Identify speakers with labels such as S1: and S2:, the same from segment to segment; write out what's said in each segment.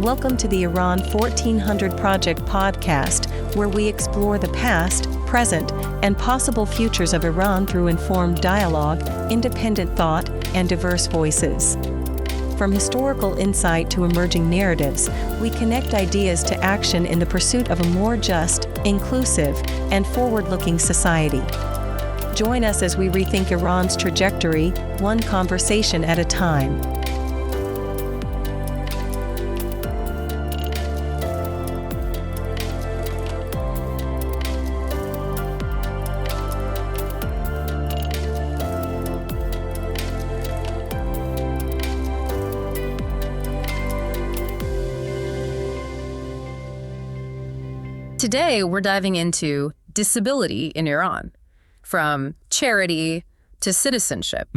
S1: Welcome to the Iran 1400 Project podcast, where we explore the past, present, and possible futures of Iran through informed dialogue, independent thought, and diverse voices. From historical insight to emerging narratives, we connect ideas to action in the pursuit of a more just, inclusive, and forward-looking society. Join us as we rethink Iran's trajectory, one conversation at a time.
S2: Today, we're diving into disability in Iran, from charity to citizenship.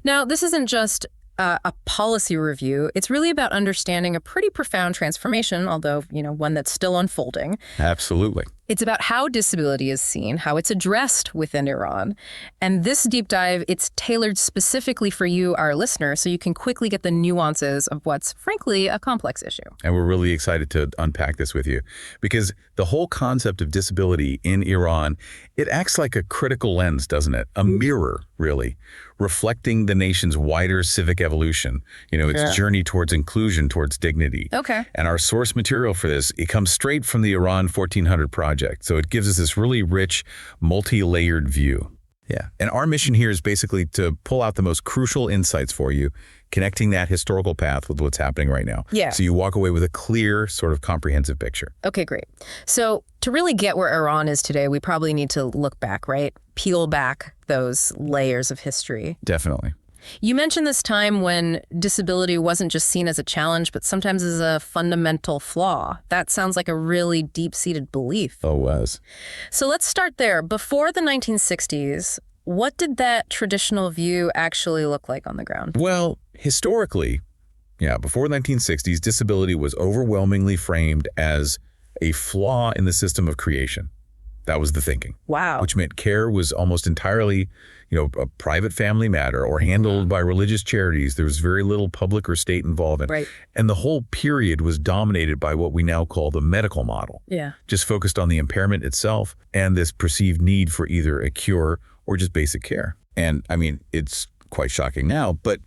S2: Now, this isn't just a policy review. It's really about understanding a pretty profound transformation, although, one that's still unfolding.
S3: Absolutely.
S2: It's about how disability is seen, how it's addressed within Iran. And this deep dive, it's tailored specifically for you, our listener, so you can quickly get the nuances of what's, frankly, a complex issue.
S3: And we're really excited to unpack this with you, because the whole concept of disability in Iran, it acts like a critical lens, doesn't it? A mirror, really, reflecting the nation's wider civic evolution, its journey towards inclusion, towards dignity.
S2: Okay.
S3: And our source material for this, it comes straight from the Iran 1400 Project. So it gives us this really rich, multi-layered view. Yeah. And our mission here is basically to pull out the most crucial insights for you, connecting that historical path with what's happening right now.
S2: Yeah.
S3: So you walk away with a clear, sort of comprehensive picture.
S2: Okay, great. So to really get where Iran is today, we probably need to look back, right? Peel back those layers of history.
S3: Definitely.
S2: You mentioned this time when disability wasn't just seen as a challenge, but sometimes as a fundamental flaw. That sounds like a really deep-seated belief.
S3: Oh, it was.
S2: So let's start there. Before the 1960s, what did that traditional view actually look like on the ground?
S3: Well, historically, before the 1960s, disability was overwhelmingly framed as a flaw in the system of creation. That was the thinking.
S2: Wow.
S3: Which meant care was almost entirely, a private family matter or handled by religious charities. There was very little public or state involvement.
S2: Right.
S3: And the whole period was dominated by what we now call the medical model.
S2: Yeah.
S3: Just focused on the impairment itself and this perceived need for either a cure or just basic care. And it's quite shocking now, but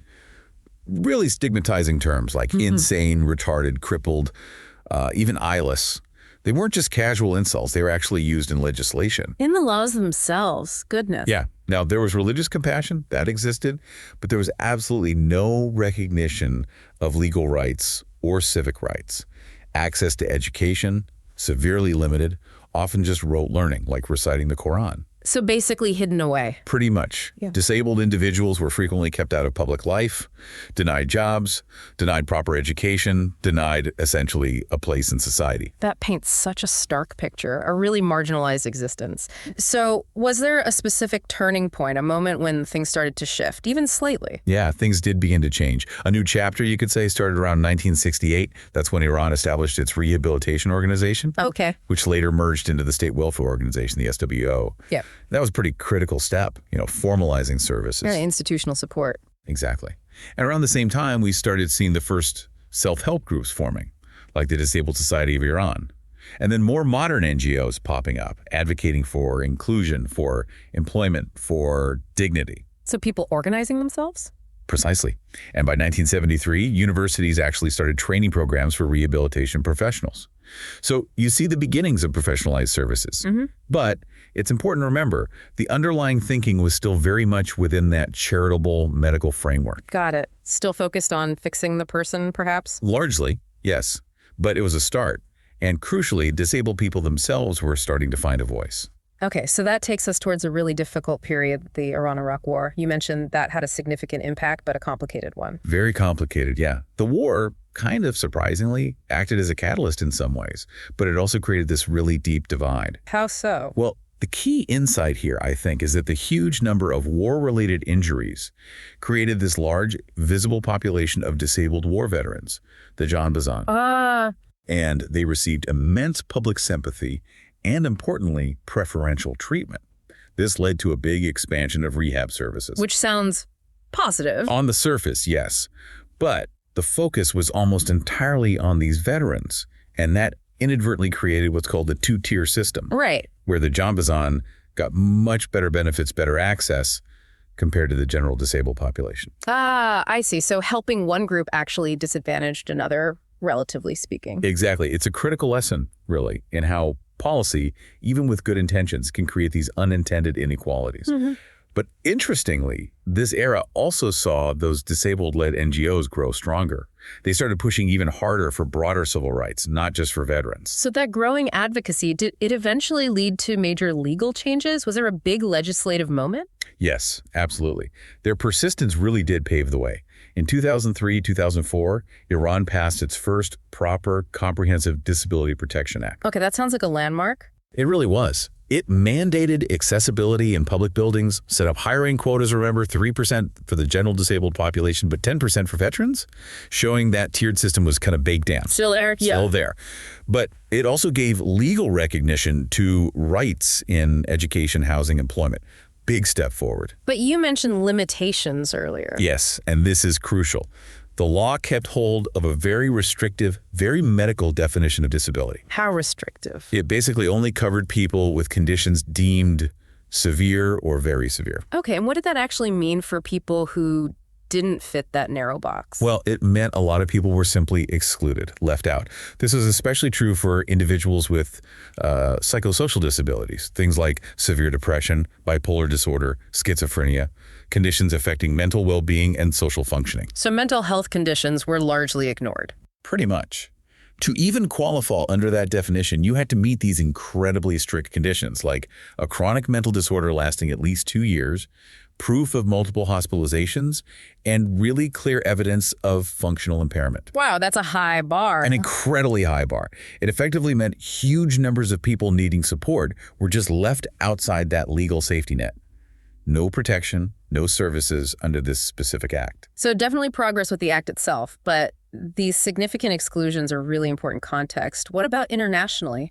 S3: really stigmatizing terms like insane, retarded, crippled, even eyeless. They weren't just casual insults. They were actually used in legislation.
S2: In the laws themselves. Goodness.
S3: Yeah. Now, there was religious compassion. That existed. But there was absolutely no recognition of legal rights or civic rights. Access to education, severely limited, often just rote learning, like reciting the Quran.
S2: So basically hidden away.
S3: Pretty much.
S2: Yeah.
S3: Disabled individuals were frequently kept out of public life, denied jobs, denied proper education, denied essentially a place in society.
S2: That paints such a stark picture, a really marginalized existence. So was there a specific turning point, a moment when things started to shift, even slightly?
S3: Yeah, things did begin to change. A new chapter, you could say, started around 1968. That's when Iran established its rehabilitation organization.
S2: Okay.
S3: Which later merged into the State Welfare Organization, the SWO.
S2: Yeah.
S3: That was a pretty critical step, formalizing services.
S2: Yeah, institutional support.
S3: Exactly. And around the same time, we started seeing the first self-help groups forming, like the Disabled Society of Iran. And then more modern NGOs popping up, advocating for inclusion, for employment, for dignity.
S2: So people organizing themselves?
S3: Precisely. And by 1973, universities actually started training programs for rehabilitation professionals. So you see the beginnings of professionalized services. But it's important to remember, the underlying thinking was still very much within that charitable medical framework.
S2: Got it. Still focused on fixing the person, perhaps?
S3: Largely, yes. But it was a start. And crucially, disabled people themselves were starting to find a voice.
S2: Okay, so that takes us towards a really difficult period, the Iran-Iraq War. You mentioned that had a significant impact, but a complicated one.
S3: Very complicated, yeah. The war, kind of surprisingly, acted as a catalyst in some ways, but it also created this really deep divide.
S2: How so?
S3: Well, the key insight here, I think, is that the huge number of war-related injuries created this large, visible population of disabled war veterans, the Janbazan. And they received immense public sympathy and, importantly, preferential treatment. This led to a big expansion of rehab services.
S2: Which sounds positive.
S3: On the surface, yes. But the focus was almost entirely on these veterans, and that inadvertently created what's called the two-tier system.
S2: Right.
S3: Where the John Bazan got much better benefits, better access compared to the general disabled population.
S2: Ah, I see. So helping one group actually disadvantaged another, relatively speaking.
S3: Exactly. It's a critical lesson, really, in how policy, even with good intentions, can create these unintended inequalities. But interestingly, this era also saw those disabled-led NGOs grow stronger. They started pushing even harder for broader civil rights, not just for veterans.
S2: So that growing advocacy, did it eventually lead to major legal changes? Was there a big legislative moment?
S3: Yes, absolutely. Their persistence really did pave the way. In 2003, 2004, Iran passed its first proper, comprehensive Disability Protection Act.
S2: Okay, that sounds like a landmark.
S3: It really was. It mandated accessibility in public buildings, set up hiring quotas, remember, 3% for the general disabled population, but 10% for veterans, showing that tiered system was kind of baked down.
S2: Still there?
S3: Still there. But it also gave legal recognition to rights in education, housing, employment. Big step forward.
S2: But you mentioned limitations earlier.
S3: Yes, and this is crucial. The law kept hold of a very restrictive, very medical definition of disability.
S2: How restrictive?
S3: It basically only covered people with conditions deemed severe or very severe.
S2: Okay, and what did that actually mean for people who didn't fit that narrow box?
S3: Well, it meant a lot of people were simply excluded, left out. This was especially true for individuals with psychosocial disabilities, things like severe depression, bipolar disorder, schizophrenia, conditions affecting mental well-being and social functioning.
S2: So mental health conditions were largely ignored.
S3: Pretty much. To even qualify under that definition, you had to meet these incredibly strict conditions, like a chronic mental disorder lasting at least 2 years, proof of multiple hospitalizations, and really clear evidence of functional impairment.
S2: Wow, that's a high bar.
S3: An incredibly high bar. It effectively meant huge numbers of people needing support were just left outside that legal safety net. No protection, no services under this specific act.
S2: So definitely progress with the act itself, but these significant exclusions are really important context. What about internationally?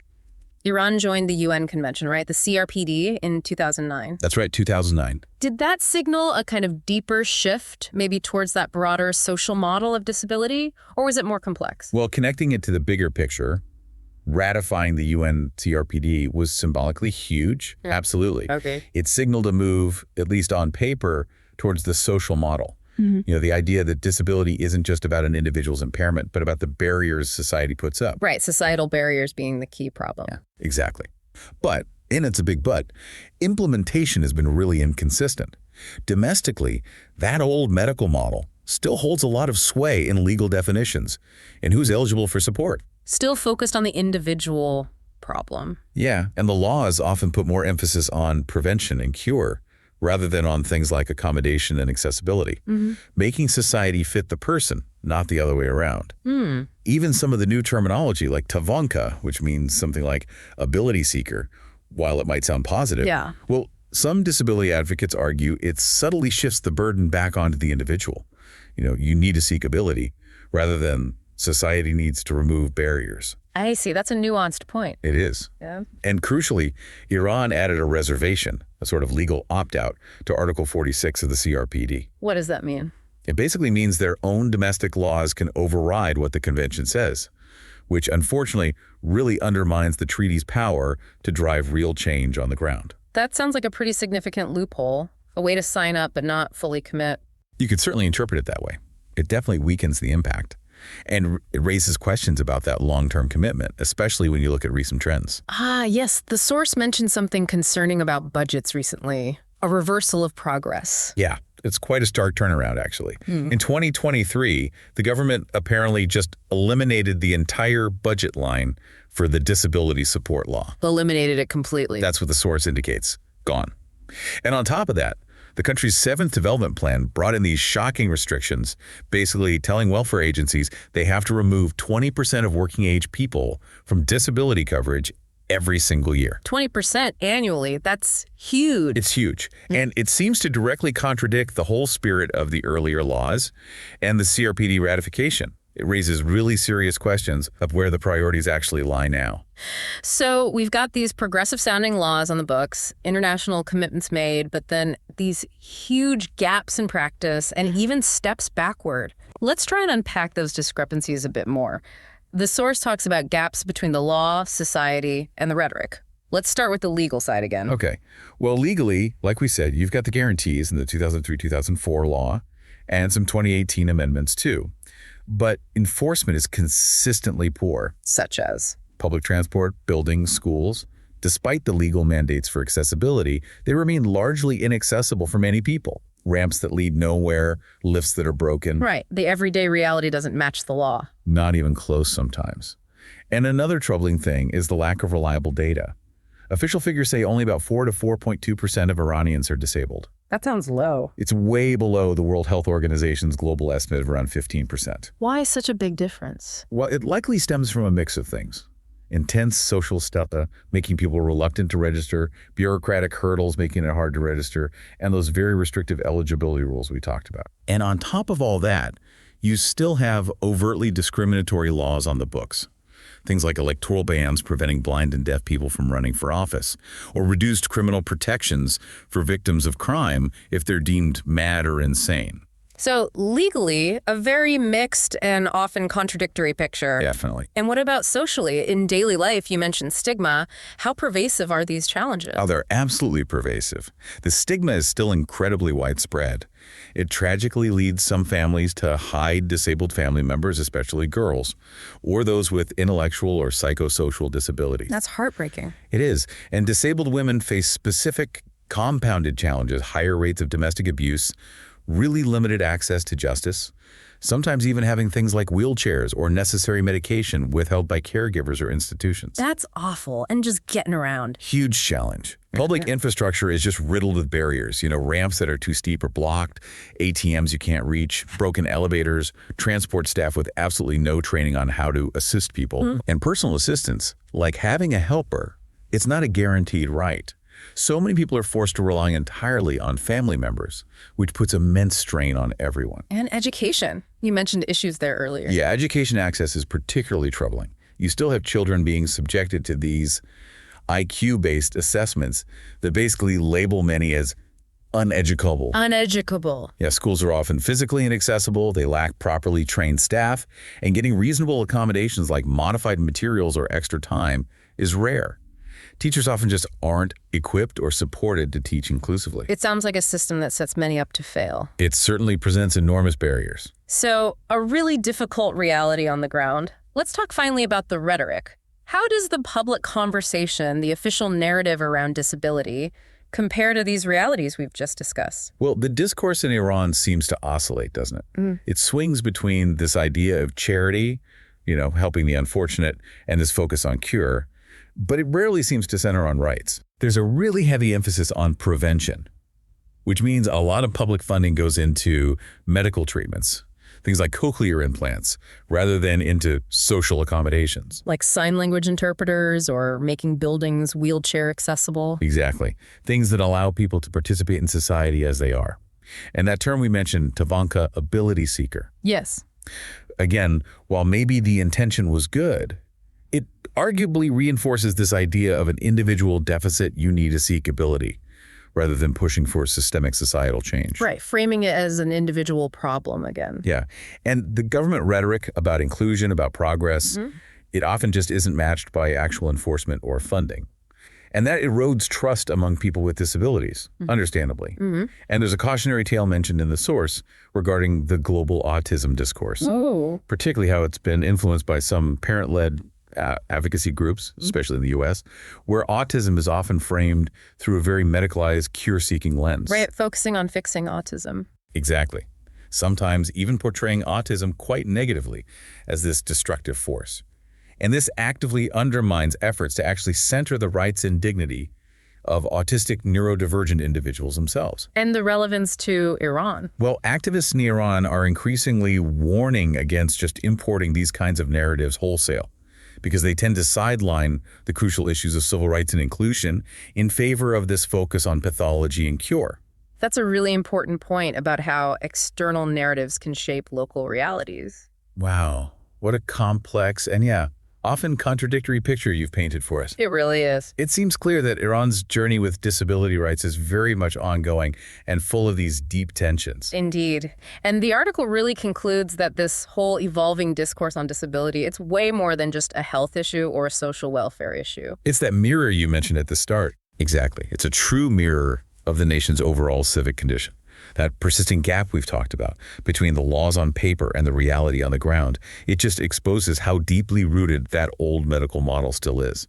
S2: Iran joined the UN Convention, right? The CRPD in 2009.
S3: That's right, 2009.
S2: Did that signal a kind of deeper shift, maybe towards that broader social model of disability, or was it more complex?
S3: Well, connecting it to the bigger picture, ratifying the UN CRPD was symbolically huge. Yeah. Absolutely.
S2: Okay.
S3: It signaled a move, at least on paper, towards the social model. You know, the idea that disability isn't just about an individual's impairment, but about the barriers society puts up.
S2: Right, societal barriers being the key problem.
S3: Yeah, exactly. But, and it's a big but, implementation has been really inconsistent. Domestically, that old medical model still holds a lot of sway in legal definitions and who's eligible for support.
S2: Still focused on the individual problem.
S3: Yeah, and the laws often put more emphasis on prevention and cure rather than on things like accommodation and accessibility, making society fit the person, not the other way around. Even some of the new terminology like tavonka, which means something like ability seeker, while it might sound positive, well, some disability advocates argue it subtly shifts the burden back onto the individual. You know, you need to seek ability rather than society needs to remove barriers.
S2: I see. That's a nuanced point.
S3: It is.
S2: Yeah.
S3: And crucially, Iran added a reservation, a sort of legal opt-out, to Article 46 of the CRPD.
S2: What does that mean?
S3: It basically means their own domestic laws can override what the convention says, which unfortunately really undermines the treaty's power to drive real change on the ground.
S2: That sounds like a pretty significant loophole, a way to sign up but not fully commit.
S3: You could certainly interpret it that way. It definitely weakens the impact. And it raises questions about that long-term commitment, especially when you look at recent trends.
S2: Ah, yes. The source mentioned something concerning about budgets recently, a reversal of progress.
S3: Yeah, it's quite a stark turnaround, actually. In 2023, the government apparently just eliminated the entire budget line for the disability support law.
S2: Eliminated it completely.
S3: That's what the source indicates. Gone. And on top of that, the country's 7th development plan brought in these shocking restrictions, basically telling welfare agencies they have to remove 20% of working-age people from disability coverage every single year.
S2: 20% annually. That's huge.
S3: It's huge. And it seems to directly contradict the whole spirit of the earlier laws and the CRPD ratification. It raises really serious questions of where the priorities actually lie now.
S2: So we've got these progressive-sounding laws on the books, international commitments made, but then these huge gaps in practice and even steps backward. Let's try and unpack those discrepancies a bit more. The source talks about gaps between the law, society, and the rhetoric. Let's start with the legal side again.
S3: Okay. Well, legally, like we said, you've got the guarantees in the 2003-2004 law and some 2018 amendments too. But enforcement is consistently poor.
S2: Such as?
S3: Public transport, buildings, schools. Despite the legal mandates for accessibility, they remain largely inaccessible for many people. Ramps that lead nowhere, lifts that are broken.
S2: Right. The everyday reality doesn't match the law.
S3: Not even close sometimes. And another troubling thing is the lack of reliable data. Official figures say only about 4 to 4.2% of Iranians are disabled.
S2: That sounds low.
S3: It's way below the World Health Organization's global estimate of around 15%.
S2: Why such a big difference?
S3: Well, it likely stems from a mix of things. Intense social stuff, making people reluctant to register, bureaucratic hurdles making it hard to register, and those very restrictive eligibility rules we talked about. And on top of all that, you still have overtly discriminatory laws on the books. Things like electoral bans preventing blind and deaf people from running for office, or reduced criminal protections for victims of crime if they're deemed mad or insane.
S2: So legally, a very mixed and often contradictory picture.
S3: Definitely.
S2: And what about socially? In daily life, you mentioned stigma. How pervasive are these challenges?
S3: Oh, they're absolutely pervasive. The stigma is still incredibly widespread. It tragically leads some families to hide disabled family members, especially girls, or those with intellectual or psychosocial disabilities.
S2: That's heartbreaking.
S3: It is. And disabled women face specific compounded challenges, higher rates of domestic abuse, really limited access to justice, sometimes even having things like wheelchairs or necessary medication withheld by caregivers or institutions.
S2: That's awful, and just getting around.
S3: Huge challenge. Public infrastructure is just riddled with barriers, ramps that are too steep or blocked, ATMs you can't reach, broken elevators, transport staff with absolutely no training on how to assist people, and personal assistance, like having a helper, it's not a guaranteed right. So many people are forced to rely entirely on family members, which puts immense strain on everyone.
S2: And education. You mentioned issues there earlier.
S3: Yeah, education access is particularly troubling. You still have children being subjected to these IQ-based assessments that basically label many as uneducable.
S2: Uneducable.
S3: Yeah, schools are often physically inaccessible, they lack properly trained staff, and getting reasonable accommodations like modified materials or extra time is rare. Teachers often just aren't equipped or supported to teach inclusively.
S2: It sounds like a system that sets many up to fail.
S3: It certainly presents enormous barriers.
S2: So, a really difficult reality on the ground. Let's talk finally about the rhetoric. How does the public conversation, the official narrative around disability, compare to these realities we've just discussed?
S3: Well, the discourse in Iran seems to oscillate, doesn't it? It swings between this idea of charity, helping the unfortunate, and this focus on cure. But it rarely seems to center on rights. There's a really heavy emphasis on prevention, which means a lot of public funding goes into medical treatments, things like cochlear implants, rather than into social accommodations.
S2: Like sign language interpreters or making buildings wheelchair accessible.
S3: Exactly. Things that allow people to participate in society as they are. And that term we mentioned, Tavanka, ability seeker.
S2: Yes.
S3: Again, while maybe the intention was good, it arguably reinforces this idea of an individual deficit you need to seek ability, rather than pushing for systemic societal change.
S2: Right, framing it as an individual problem again.
S3: Yeah, and the government rhetoric about inclusion, about progress, it often just isn't matched by actual enforcement or funding. And that erodes trust among people with disabilities, understandably. And there's a cautionary tale mentioned in the source regarding the global autism discourse, particularly how it's been influenced by some parent-led advocacy groups, especially in the U.S., where autism is often framed through a very medicalized, cure-seeking lens.
S2: Right, focusing on fixing autism.
S3: Exactly. Sometimes even portraying autism quite negatively as this destructive force. And this actively undermines efforts to actually center the rights and dignity of autistic neurodivergent individuals themselves.
S2: And the relevance to Iran.
S3: Well, activists in Iran are increasingly warning against just importing these kinds of narratives wholesale, because they tend to sideline the crucial issues of civil rights and inclusion in favor of this focus on pathology and cure.
S2: That's a really important point about how external narratives can shape local realities.
S3: Wow. What a complex and, often contradictory picture you've painted for us.
S2: It really is.
S3: It seems clear that Iran's journey with disability rights is very much ongoing and full of these deep tensions.
S2: Indeed. And the article really concludes that this whole evolving discourse on disability, it's way more than just a health issue or a social welfare issue.
S3: It's that mirror you mentioned at the start. Exactly. It's a true mirror of the nation's overall civic condition. That persisting gap we've talked about between the laws on paper and the reality on the ground, it just exposes how deeply rooted that old medical model still is.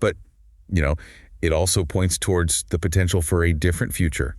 S3: But, it also points towards the potential for a different future,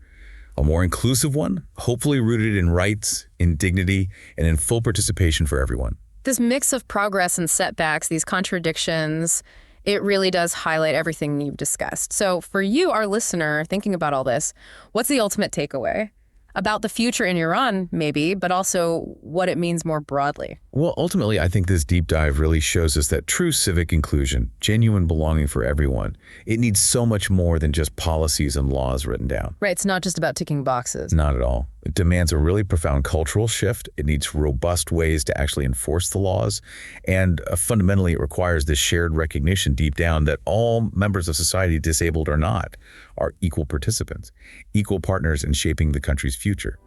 S3: a more inclusive one, hopefully rooted in rights, in dignity, and in full participation for everyone.
S2: This mix of progress and setbacks, these contradictions, it really does highlight everything you've discussed. So for you, our listener, thinking about all this, what's the ultimate takeaway? About the future in Iran, maybe, but also what it means more broadly.
S3: Well, ultimately, I think this deep dive really shows us that true civic inclusion, genuine belonging for everyone, it needs so much more than just policies and laws written down.
S2: Right, it's not just about ticking boxes.
S3: Not at all. It demands a really profound cultural shift. It needs robust ways to actually enforce the laws. And fundamentally, it requires this shared recognition deep down that all members of society, disabled or not, are equal participants, equal partners in shaping the country's future.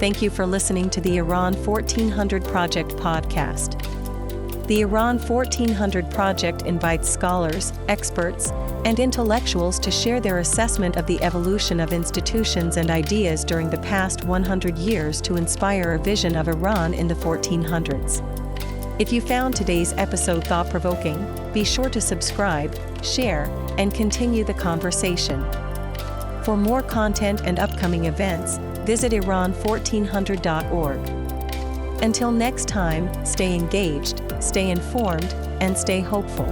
S1: Thank you for listening to the Iran 1400 Project podcast. The Iran 1400 Project invites scholars, experts, and intellectuals to share their assessment of the evolution of institutions and ideas during the past 100 years to inspire a vision of Iran in the 1400s. If you found today's episode thought-provoking, be sure to subscribe, share, and continue the conversation. For more content and upcoming events, visit Iran1400.org. Until next time, stay engaged, stay informed, and stay hopeful.